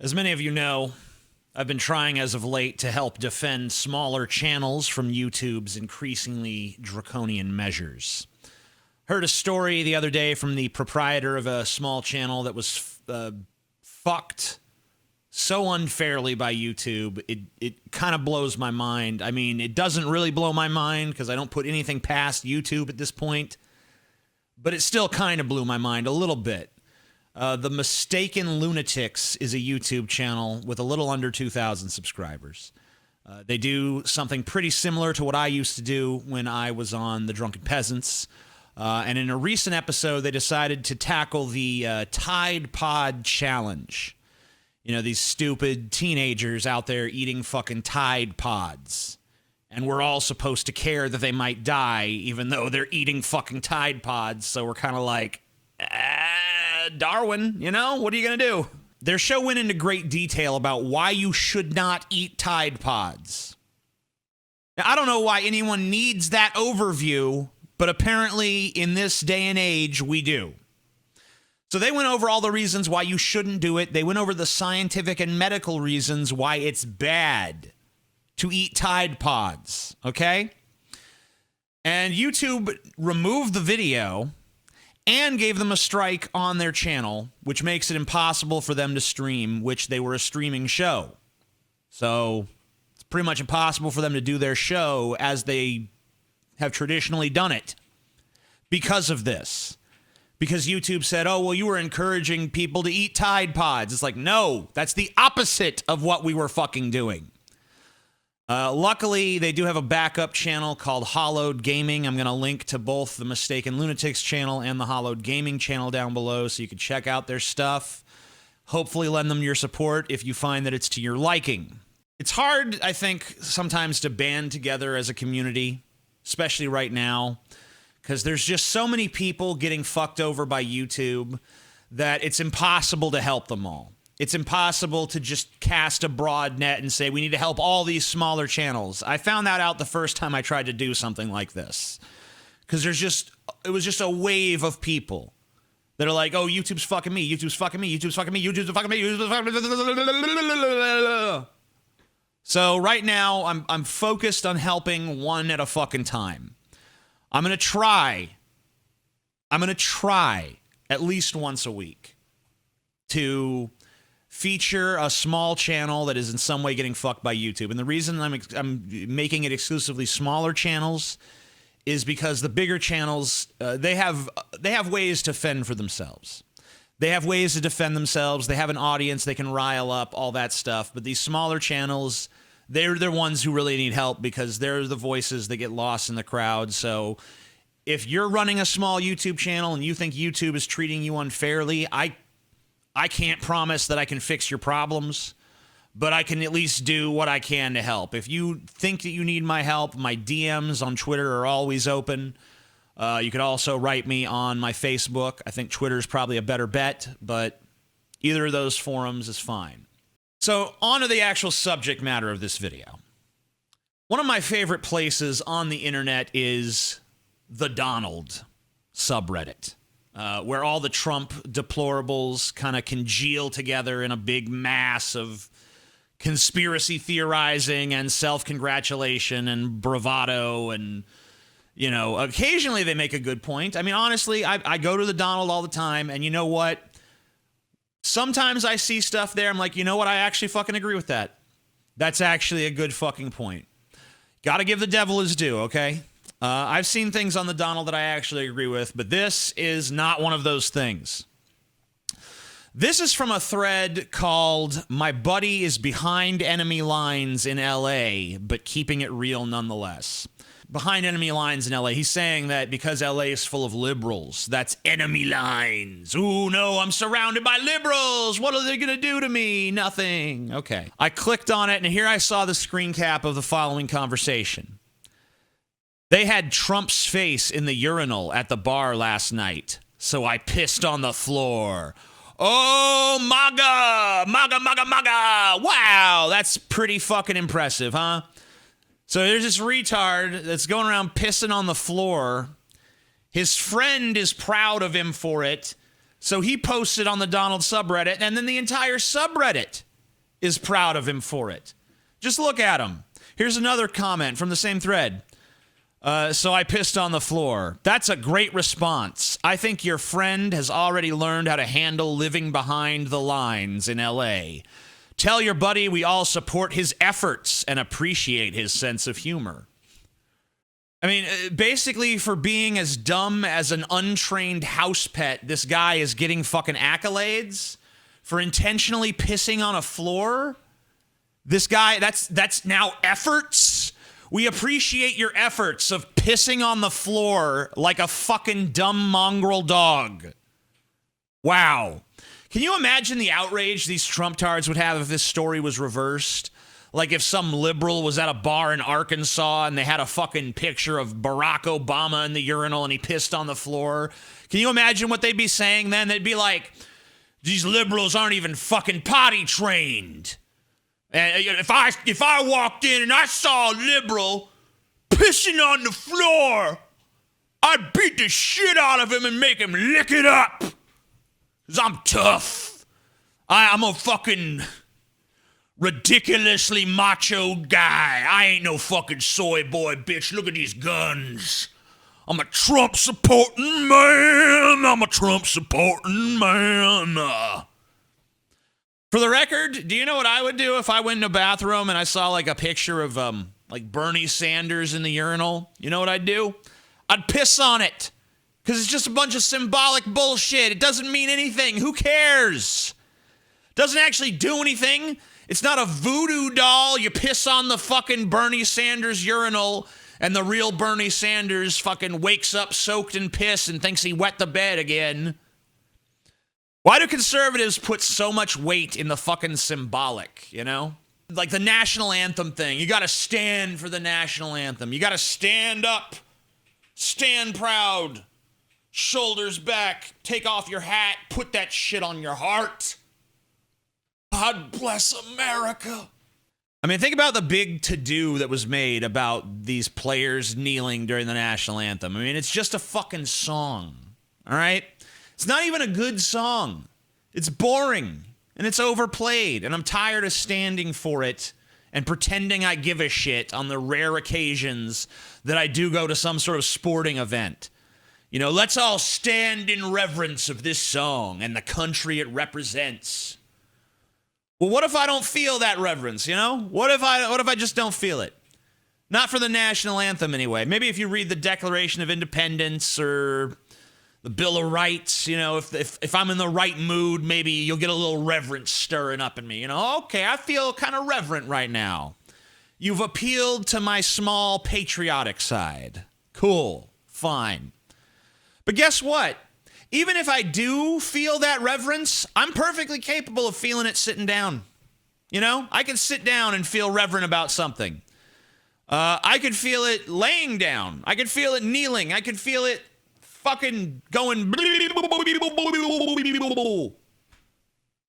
As many of you know, I've been trying as of late to help defend smaller channels from YouTube's increasingly draconian measures. Heard a story the other day from the proprietor of a small channel that was fucked so unfairly by YouTube. It kind of blows my mind. I mean, it doesn't really blow my mind because I don't put anything past YouTube at this point, but it still kind of blew my mind a little bit. The Mistaken Lunatics is a YouTube channel with a little under 2,000 subscribers. They do something pretty similar to what I used to do when I was on The Drunken Peasants. And in a recent episode, they decided to tackle the Tide Pod Challenge. You know, these stupid teenagers out there eating fucking Tide Pods. And we're all supposed to care that they might die, even though they're eating fucking Tide Pods. So we're kind of like, Darwin, you know, what are you going to do? Their show went into great detail about why you should not eat Tide Pods. Now, I don't know why anyone needs that overview, but apparently in this day and age, we do. So they went over all the reasons why you shouldn't do it. They went over the scientific and medical reasons why it's bad to eat Tide Pods, okay? And YouTube removed the video and gave them a strike on their channel, which makes it impossible for them to stream, which they were a streaming show. So it's pretty much impossible for them to do their show as they have traditionally done it because of this. Because YouTube said, oh, well, you were encouraging people to eat Tide Pods. It's like, no, that's the opposite of what we were fucking doing. Luckily, they do have a backup channel called Applauded Gaming. I'm going to link to both the Mistaken Lunatics channel and the Applauded Gaming channel down below so you can check out their stuff. Hopefully lend them your support if you find that it's to your liking. It's hard, I think, sometimes to band together as a community, especially right now, because there's just so many people getting fucked over by YouTube that it's impossible to help them all. It's impossible to just cast a broad net and say, we need to help all these smaller channels. I found that out the first time I tried to do something like this. Because it was just a wave of people that are like, oh, YouTube's fucking me, YouTube's fucking me, YouTube's fucking me, YouTube's fucking me, YouTube's fucking me. So right now, I'm focused on helping one at a fucking time. I'm going to try at least once a week to feature a small channel that is in some way getting fucked by YouTube. And the reason I'm making it exclusively smaller channels is because the bigger channels, they have ways to fend for themselves. They have ways to defend themselves. They have an audience they can rile up, all that stuff. But these smaller channels, they're the ones who really need help because they're the voices that get lost in the crowd. So if you're running a small YouTube channel and you think YouTube is treating you unfairly, I can't promise that I can fix your problems, but I can at least do what I can to help. If you think that you need my help, my DMs on Twitter are always open. You could also write me on my Facebook. I think Twitter is probably a better bet, but either of those forums is fine. So on to the actual subject matter of this video. One of my favorite places on the internet is the Donald subreddit. Where all the Trump deplorables kind of congeal together in a big mass of conspiracy theorizing and self-congratulation and bravado and, you know, occasionally they make a good point. I mean, honestly, I go to the Donald all the time, and you know what? Sometimes I see stuff there, I'm like, you know what? I actually fucking agree with that. That's actually a good fucking point. Gotta give the devil his due, okay? I've seen things on the Donald that I actually agree with, but this is not one of those things. This is from a thread called "My Buddy is Behind Enemy Lines in LA, but Keeping It Real Nonetheless." Behind enemy lines in LA. He's saying that because LA is full of liberals, that's enemy lines. Ooh, no, I'm surrounded by liberals. What are they going to do to me? Nothing. Okay. I clicked on it, and here I saw the screen cap of the following conversation. They had Trump's face in the urinal at the bar last night, so I pissed on the floor. Oh, MAGA! MAGA, MAGA, MAGA! Wow, that's pretty fucking impressive, huh? So there's this retard that's going around pissing on the floor. His friend is proud of him for it, so he posted on the Donald subreddit, and then the entire subreddit is proud of him for it. Just look at him. Here's another comment from the same thread. So I pissed on the floor. That's a great response. I think your friend has already learned how to handle living behind the lines in LA. Tell your buddy we all support his efforts and appreciate his sense of humor. I mean, basically, for being as dumb as an untrained house pet, this guy is getting fucking accolades for intentionally pissing on a floor. This guy, that's now efforts. We appreciate your efforts of pissing on the floor like a fucking dumb mongrel dog. Wow. Can you imagine the outrage these Trump-tards would have if this story was reversed? Like if some liberal was at a bar in Arkansas and they had a fucking picture of Barack Obama in the urinal and he pissed on the floor. Can you imagine what they'd be saying then? They'd be like, these liberals aren't even fucking potty trained. And if I walked in and I saw a liberal pissing on the floor, I'd beat the shit out of him and make him lick it up. 'Cause I'm tough. I'm a fucking ridiculously macho guy. I ain't no fucking soy boy, bitch. Look at these guns. I'm a Trump supporting man. I'm a Trump supporting man. For the record, do you know what I would do if I went in a bathroom and I saw like a picture of like Bernie Sanders in the urinal? You know what I'd do? I'd piss on it. Because it's just a bunch of symbolic bullshit. It doesn't mean anything. Who cares? Doesn't actually do anything. It's not a voodoo doll. You piss on the fucking Bernie Sanders urinal and the real Bernie Sanders fucking wakes up soaked in piss and thinks he wet the bed again. Why do conservatives put so much weight in the fucking symbolic, you know? Like the national anthem thing. You gotta stand for the national anthem. You gotta stand up. Stand proud. Shoulders back. Take off your hat. Put that shit on your heart. God bless America. I mean, think about the big to-do that was made about these players kneeling during the national anthem. I mean, it's just a fucking song, all right? It's not even a good song. It's boring, and it's overplayed, and I'm tired of standing for it and pretending I give a shit on the rare occasions that I do go to some sort of sporting event. You know, let's all stand in reverence of this song and the country it represents. Well, what if I don't feel that reverence, you know? What if I just don't feel it? Not for the national anthem anyway. Maybe if you read the Declaration of Independence or the Bill of Rights, you know, if I'm in the right mood, maybe you'll get a little reverence stirring up in me. You know, okay, I feel kind of reverent right now. You've appealed to my small patriotic side. Cool, fine. But guess what? Even if I do feel that reverence, I'm perfectly capable of feeling it sitting down. You know, I can sit down and feel reverent about something. I could feel it laying down. I could feel it kneeling. I could feel it fucking going.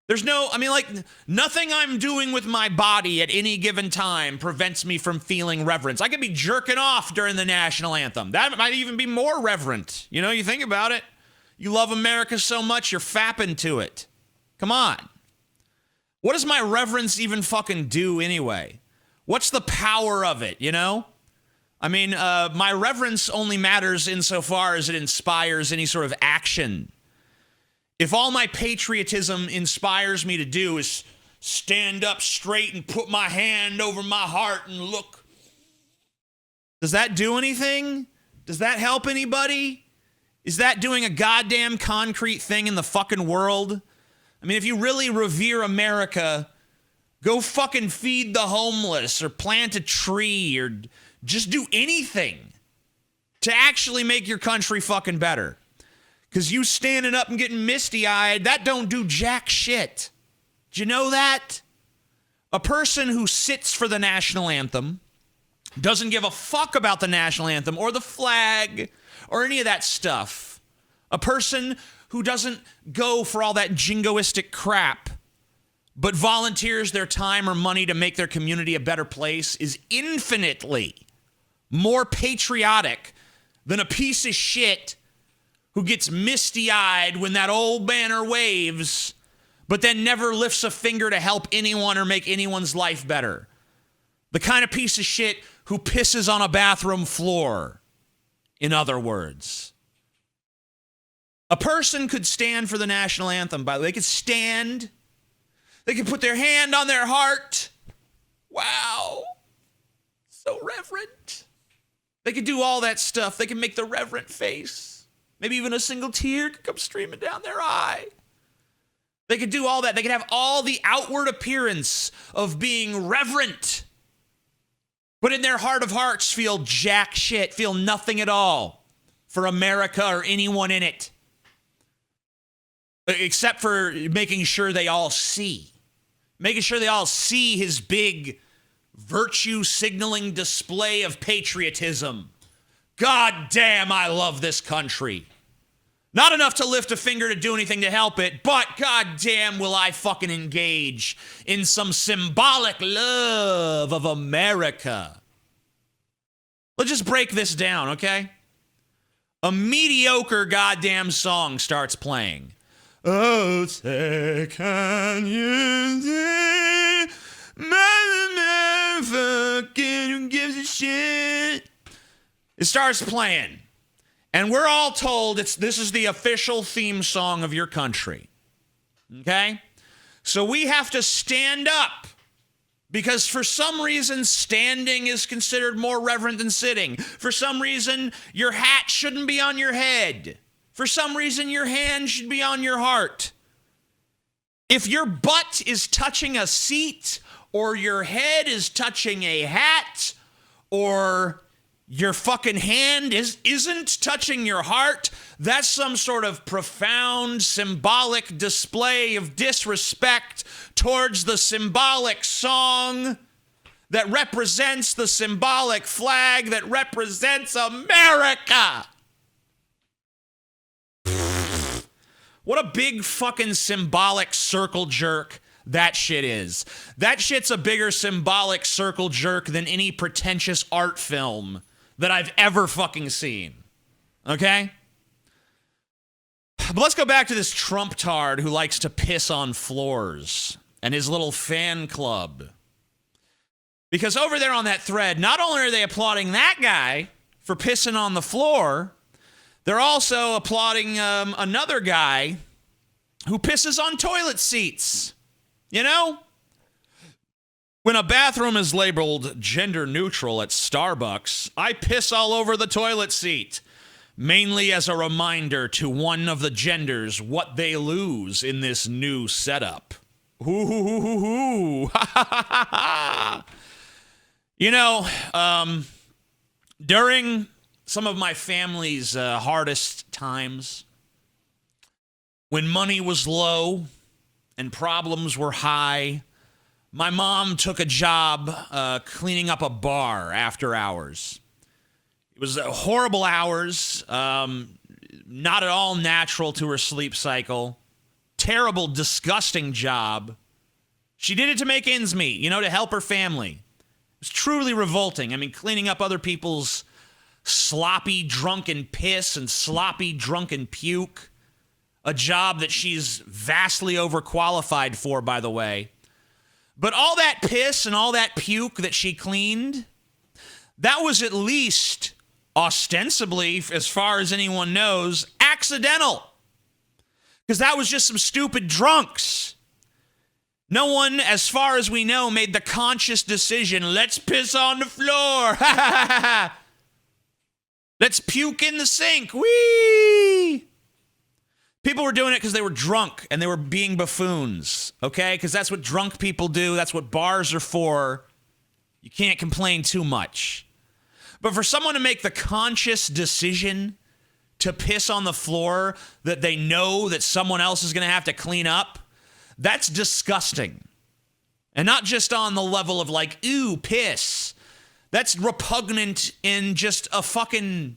There's no, I mean, like, nothing I'm doing with my body at any given time prevents me from feeling reverence. I could be jerking off during the national anthem. That might even be more reverent. You know, you think about it. You love America so much, you're fapping to it. Come on. What does my reverence even fucking do anyway? What's the power of it, you know? I mean, my reverence only matters insofar as it inspires any sort of action. If all my patriotism inspires me to do is stand up straight and put my hand over my heart and look, does that do anything? Does that help anybody? Is that doing a goddamn concrete thing in the fucking world? I mean, if you really revere America, go fucking feed the homeless or plant a tree or just do anything to actually make your country fucking better. Because you standing up and getting misty-eyed, that don't do jack shit. Do you know that? A person who sits for the national anthem, doesn't give a fuck about the national anthem or the flag or any of that stuff. A person who doesn't go for all that jingoistic crap, but volunteers their time or money to make their community a better place is infinitely more patriotic than a piece of shit who gets misty-eyed when that old banner waves, but then never lifts a finger to help anyone or make anyone's life better. The kind of piece of shit who pisses on a bathroom floor, in other words. A person could stand for the national anthem, by the way. They could stand. They could put their hand on their heart. Wow. So reverent. They could do all that stuff. They could make the reverent face. Maybe even a single tear could come streaming down their eye. They could do all that. They could have all the outward appearance of being reverent, but in their heart of hearts feel jack shit, feel nothing at all for America or anyone in it. Except for making sure they all see. Making sure they all see his big virtue signaling display of patriotism. God damn, I love this country. Not enough to lift a finger to do anything to help it, but god damn will I fucking engage in some symbolic love of America. Let's just break this down, okay? A mediocre goddamn song starts playing. Oh, say, can you see? Motherfucker, who gives a shit? It starts playing. And we're all told this is the official theme song of your country. Okay? So we have to stand up. Because for some reason, standing is considered more reverent than sitting. For some reason, your hat shouldn't be on your head. For some reason, your hand should be on your heart. If your butt is touching a seat, or your head is touching a hat, or your fucking hand isn't touching your heart, that's some sort of profound symbolic display of disrespect towards the symbolic song that represents the symbolic flag that represents America. What a big fucking symbolic circle jerk that shit is. That shit's a bigger symbolic circle jerk than any pretentious art film that I've ever fucking seen. Okay? But let's go back to this Trump tard who likes to piss on floors and his little fan club. Because over there on that thread, not only are they applauding that guy for pissing on the floor, they're also applauding another guy who pisses on toilet seats. You know? When a bathroom is labeled gender neutral at Starbucks, I piss all over the toilet seat, mainly as a reminder to one of the genders what they lose in this new setup. Ooh. You know, during some of my family's hardest times, when money was low and problems were high, my mom took a job cleaning up a bar after hours. It was horrible hours, not at all natural to her sleep cycle. Terrible, disgusting job. She did it to make ends meet, you know, to help her family. It was truly revolting. I mean, cleaning up other people's sloppy, drunken piss and sloppy, drunken puke. A job that she's vastly overqualified for, by the way. But all that piss and all that puke that she cleaned, that was at least, ostensibly, as far as anyone knows, accidental. Because that was just some stupid drunks. No one, as far as we know, made the conscious decision, let's piss on the floor. Let's puke in the sink. Whee! People were doing it because they were drunk and they were being buffoons, okay? Because that's what drunk people do. That's what bars are for. You can't complain too much. But for someone to make the conscious decision to piss on the floor that they know that someone else is going to have to clean up, that's disgusting. And not just on the level of like, ooh, piss. That's repugnant in just a fucking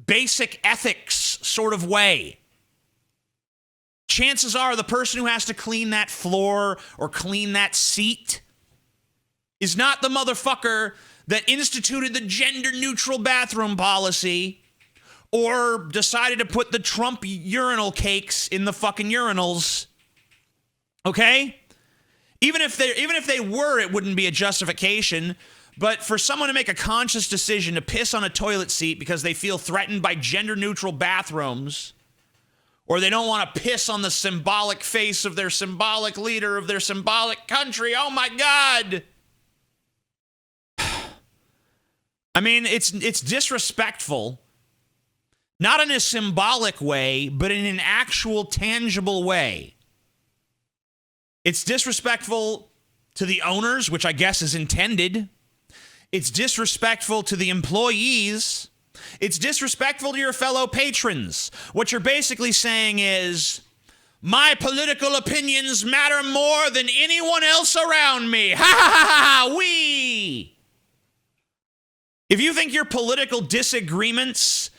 basic ethics sort of way. Chances are the person who has to clean that floor or clean that seat is not the motherfucker that instituted the gender-neutral bathroom policy or decided to put the Trump urinal cakes in the fucking urinals Okay? Even if they were, it wouldn't be a justification. But for someone to make a conscious decision to piss on a toilet seat because they feel threatened by gender-neutral bathrooms, or they don't want to piss on the symbolic face of their symbolic leader of their symbolic country, oh my God! I mean, it's disrespectful, not in a symbolic way, but in an actual, tangible way. It's disrespectful to the owners, which I guess is intended. It's disrespectful to the employees. It's disrespectful to your fellow patrons. What you're basically saying is, my political opinions matter more than anyone else around me. Ha ha ha ha, we! If you think your political disagreements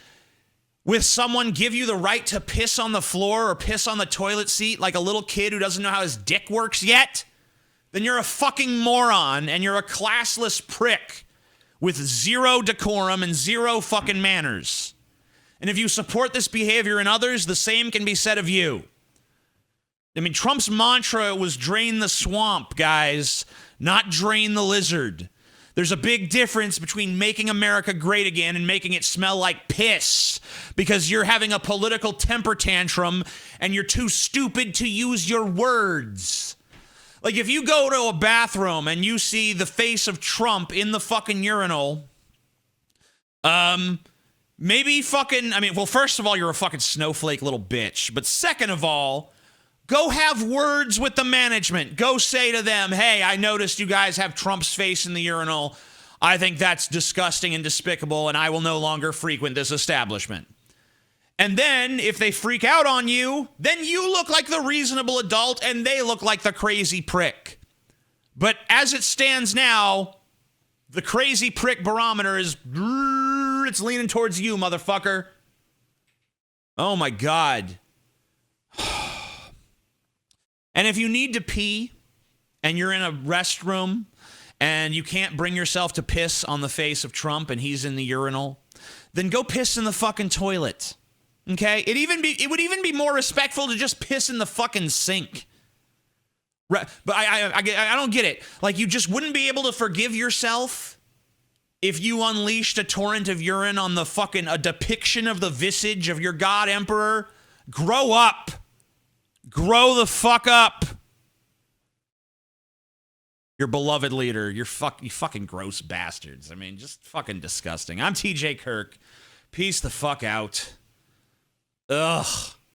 with someone give you the right to piss on the floor or piss on the toilet seat like a little kid who doesn't know how his dick works yet, then you're a fucking moron and you're a classless prick with zero decorum and zero fucking manners. And if you support this behavior in others, the same can be said of you. I mean, Trump's mantra was drain the swamp, guys, not drain the lizard. There's a big difference between making America great again and making it smell like piss because you're having a political temper tantrum and you're too stupid to use your words. Like, if you go to a bathroom and you see the face of Trump in the fucking urinal, maybe fucking, I mean, well, first of all, you're a fucking snowflake little bitch. But second of all, go have words with the management. Go say to them, hey, I noticed you guys have Trump's face in the urinal. I think that's disgusting and despicable, and I will no longer frequent this establishment. And then, if they freak out on you, then you look like the reasonable adult, and they look like the crazy prick. But as it stands now, the crazy prick barometer is, it's leaning towards you, motherfucker. Oh my God. And if you need to pee and you're in a restroom and you can't bring yourself to piss on the face of Trump and he's in the urinal, then go piss in the fucking toilet. Okay? It would even be more respectful to just piss in the fucking sink. But I don't get it. Like, you just wouldn't be able to forgive yourself if you unleashed a torrent of urine on the fucking a depiction of the visage of your god emperor. Grow up. Grow the fuck up. Your beloved leader. You fucking gross bastards. I mean, just fucking disgusting. I'm TJ Kirk. Peace the fuck out. Ugh.